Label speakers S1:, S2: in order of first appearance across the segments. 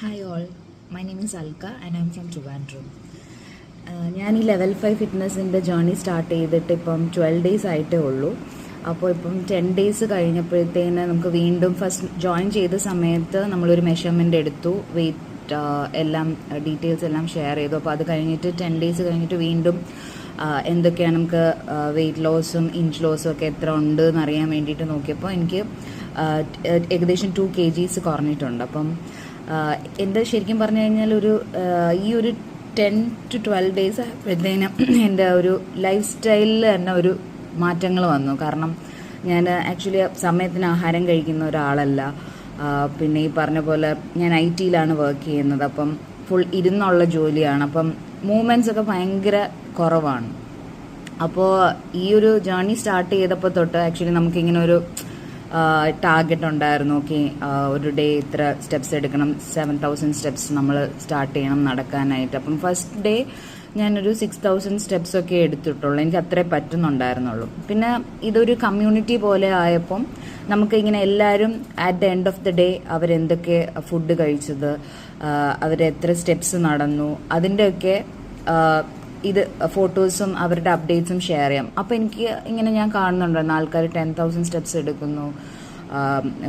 S1: Hi all, my name is Alka and I'm from Trivandrum. ഞാൻ ഈ level 5 ഫിറ്റ്നസിൻ്റെ journey start ചെയ്തിട്ട് ഇപ്പം 12 days ആയിട്ടേ ഉള്ളൂ. അപ്പോൾ ഇപ്പം 10 ഡേയ്സ് കഴിഞ്ഞപ്പോഴത്തേന് നമുക്ക് വീണ്ടും ഫസ്റ്റ് ജോയിൻ ചെയ്ത സമയത്ത് നമ്മളൊരു മെഷർമെൻ്റ് എടുത്തു, വെയിറ്റ് എല്ലാം ഡീറ്റെയിൽസ് എല്ലാം ഷെയർ ചെയ്തു. അപ്പോൾ അത് കഴിഞ്ഞിട്ട് 10 ഡേയ്സ് കഴിഞ്ഞിട്ട് വീണ്ടും എന്തൊക്കെയാണ് നമുക്ക് വെയിറ്റ് ലോസും ഇഞ്ച് ലോസും ഒക്കെ എത്ര ഉണ്ട് എന്നറിയാൻ വേണ്ടിയിട്ട് നോക്കിയപ്പോൾ എനിക്ക് ഏകദേശം 2 kgs കുറഞ്ഞിട്ടുണ്ട്. അപ്പം എൻ്റെ ശരിക്കും പറഞ്ഞു കഴിഞ്ഞാൽ ഈ ഒരു 10 to 12 ഡേയ്സ് ആയപ്പോഴത്തേനും എൻ്റെ ഒരു ലൈഫ് സ്റ്റൈലിൽ തന്നെ ഒരു മാറ്റങ്ങൾ വന്നു. കാരണം ഞാൻ ആക്ച്വലി സമയത്തിന് ആഹാരം കഴിക്കുന്ന ഒരാളല്ല. പിന്നെ ഈ പറഞ്ഞ പോലെ ഞാൻ IT-യിലാണ് വർക്ക് ചെയ്യുന്നത്. അപ്പം ഫുൾ ഇരുന്നുള്ള ജോലിയാണ്. അപ്പം മൂവ്മെൻറ്റ്സ് ഒക്കെ ഭയങ്കര കുറവാണ്. അപ്പോൾ ഈ ഒരു ജേർണി സ്റ്റാർട്ട് ചെയ്തപ്പോൾ തൊട്ട് ആക്ച്വലി നമുക്കിങ്ങനെ ഒരു ടാർഗറ്റ് ഉണ്ടായിരുന്നു. ഓക്കെ, ഒരു ഡേ ഇത്ര സ്റ്റെപ്സ് എടുക്കണം, 7000 സ്റ്റെപ്സ് നമ്മൾ സ്റ്റാർട്ട് ചെയ്യണം നടക്കാനായിട്ട്. അപ്പം ഫസ്റ്റ് ഡേ ഞാനൊരു 6000 സ്റ്റെപ്സ് ഒക്കെ എടുത്തിട്ടുള്ളൂ. എനിക്ക് അത്രേ പറ്റുന്നുണ്ടായിരുന്നുള്ളൂ. പിന്നെ ഇതൊരു കമ്മ്യൂണിറ്റി പോലെ ആയപ്പം നമുക്ക് ഇങ്ങനെ എല്ലാവരും at the end of the day അവരെന്തൊക്കെ ഫുഡ് കഴിച്ചത്, അവരെത്ര സ്റ്റെപ്സ് നടന്നു, അതിൻ്റെയൊക്കെ ഇത് ഫോട്ടോസും അവരുടെ അപ്ഡേറ്റ്സും ഷെയർ ചെയ്യാം. അപ്പോൾ എനിക്ക് ഇങ്ങനെ ഞാൻ കാണുന്നുണ്ടായിരുന്നു ആൾക്കാർ 10,000 സ്റ്റെപ്സ് എടുക്കുന്നു,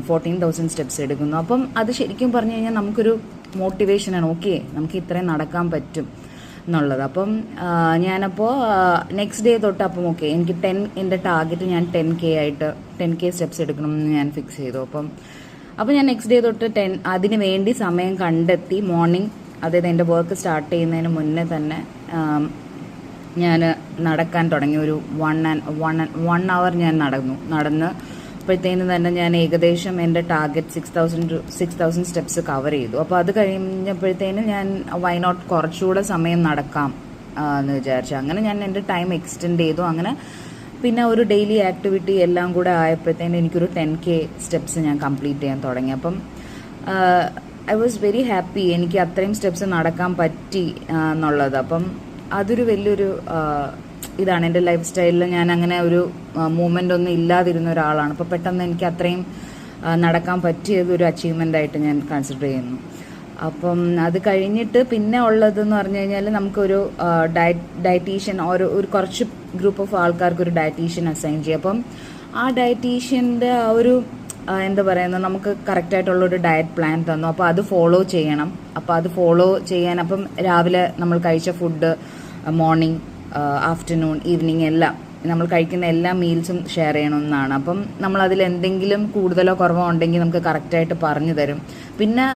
S1: 14,000 സ്റ്റെപ്സ് എടുക്കുന്നു. അപ്പം അത് ശരിക്കും പറഞ്ഞു കഴിഞ്ഞാൽ നമുക്കൊരു മോട്ടിവേഷനാണ്. ഓക്കെ, നമുക്ക് ഇത്രയും നടക്കാൻ പറ്റും എന്നുള്ളത്. അപ്പം ഞാനപ്പോൾ നെക്സ്റ്റ് ഡേ തൊട്ട് അപ്പം ഓക്കെ, എനിക്ക് എൻ്റെ ടാർഗറ്റ് ഞാൻ 10K സ്റ്റെപ്സ് എടുക്കണമെന്ന് ഞാൻ ഫിക്സ് ചെയ്തു. അപ്പം ഞാൻ നെക്സ്റ്റ് ഡേ തൊട്ട് അതിന് വേണ്ടി സമയം കണ്ടെത്തി മോർണിംഗ്, അതായത് എൻ്റെ വർക്ക് സ്റ്റാർട്ട് ചെയ്യുന്നതിന് മുന്നേ തന്നെ ഞാൻ നടക്കാൻ തുടങ്ങി. ഒരു 1 hour ഞാൻ നടന്ന് അപ്പോഴത്തേനും തന്നെ ഞാൻ ഏകദേശം എൻ്റെ ടാർഗറ്റ് 6,000 സ്റ്റെപ്സ് കവർ ചെയ്തു. അപ്പോൾ അത് കഴിഞ്ഞപ്പോഴത്തേനും ഞാൻ വൈ നോട്ട് കുറച്ചുകൂടെ സമയം നടക്കാം എന്ന് വിചാരിച്ചു. അങ്ങനെ ഞാൻ എൻ്റെ ടൈം എക്സ്റ്റെൻഡ് ചെയ്തു. അങ്ങനെ പിന്നെ ഒരു ഡെയിലി ആക്ടിവിറ്റി എല്ലാം കൂടെ ആയപ്പോഴത്തേനും എനിക്കൊരു 10K സ്റ്റെപ്സ് ഞാൻ കംപ്ലീറ്റ് ചെയ്യാൻ തുടങ്ങി. അപ്പം ഐ വാസ് വെരി ഹാപ്പി, എനിക്ക് അത്രയും സ്റ്റെപ്സ് നടക്കാൻ പറ്റി എന്നുള്ളത്. അപ്പം അതൊരു വലിയൊരു ഇതാണ് എൻ്റെ ലൈഫ് സ്റ്റൈലിൽ. ഞാൻ അങ്ങനെ ഒരു മൂവ്മെൻ്റ് ഒന്നും ഇല്ലാതിരുന്ന ഒരാളാണ്. അപ്പോൾ പെട്ടെന്ന് എനിക്ക് അത്രയും നടക്കാൻ പറ്റിയത് ഒരു അച്ചീവ്മെൻ്റ് ആയിട്ട് ഞാൻ കൺസിഡർ ചെയ്യുന്നു. അപ്പം അത് കഴിഞ്ഞിട്ട് പിന്നെ ഉള്ളതെന്ന് പറഞ്ഞു കഴിഞ്ഞാൽ നമുക്കൊരു ഡയറ്റീഷ്യൻ ഒരു കുറച്ച് ഗ്രൂപ്പ് ഓഫ് ആൾക്കാർക്ക് ഒരു ഡയറ്റീഷ്യൻ അസൈൻ ചെയ്യും. അപ്പം ആ ഡയറ്റീഷ്യൻ്റെ ആ ഒരു എന്താ പറയുന്നത്, നമുക്ക് കറക്റ്റായിട്ടുള്ളൊരു ഡയറ്റ് പ്ലാൻ തന്നു. അപ്പോൾ അത് ഫോളോ ചെയ്യണം. അപ്പോൾ അത് ഫോളോ ചെയ്യാൻ അപ്പം രാവിലെ നമ്മൾ കഴിച്ച ഫുഡ്, മോർണിംഗ്, ആഫ്റ്റർനൂൺ, ഈവനിങ് എല്ലാം നമ്മൾ കഴിക്കുന്ന എല്ലാ മീൽസും ഷെയർ ചെയ്യണമെന്നാണ്. അപ്പം നമ്മൾ അതിൽ എന്തെങ്കിലും കൂടുതലോ കുറവോ ഉണ്ടെങ്കിൽ നമുക്ക് കറക്റ്റായിട്ട് പറഞ്ഞു തരും. പിന്നെ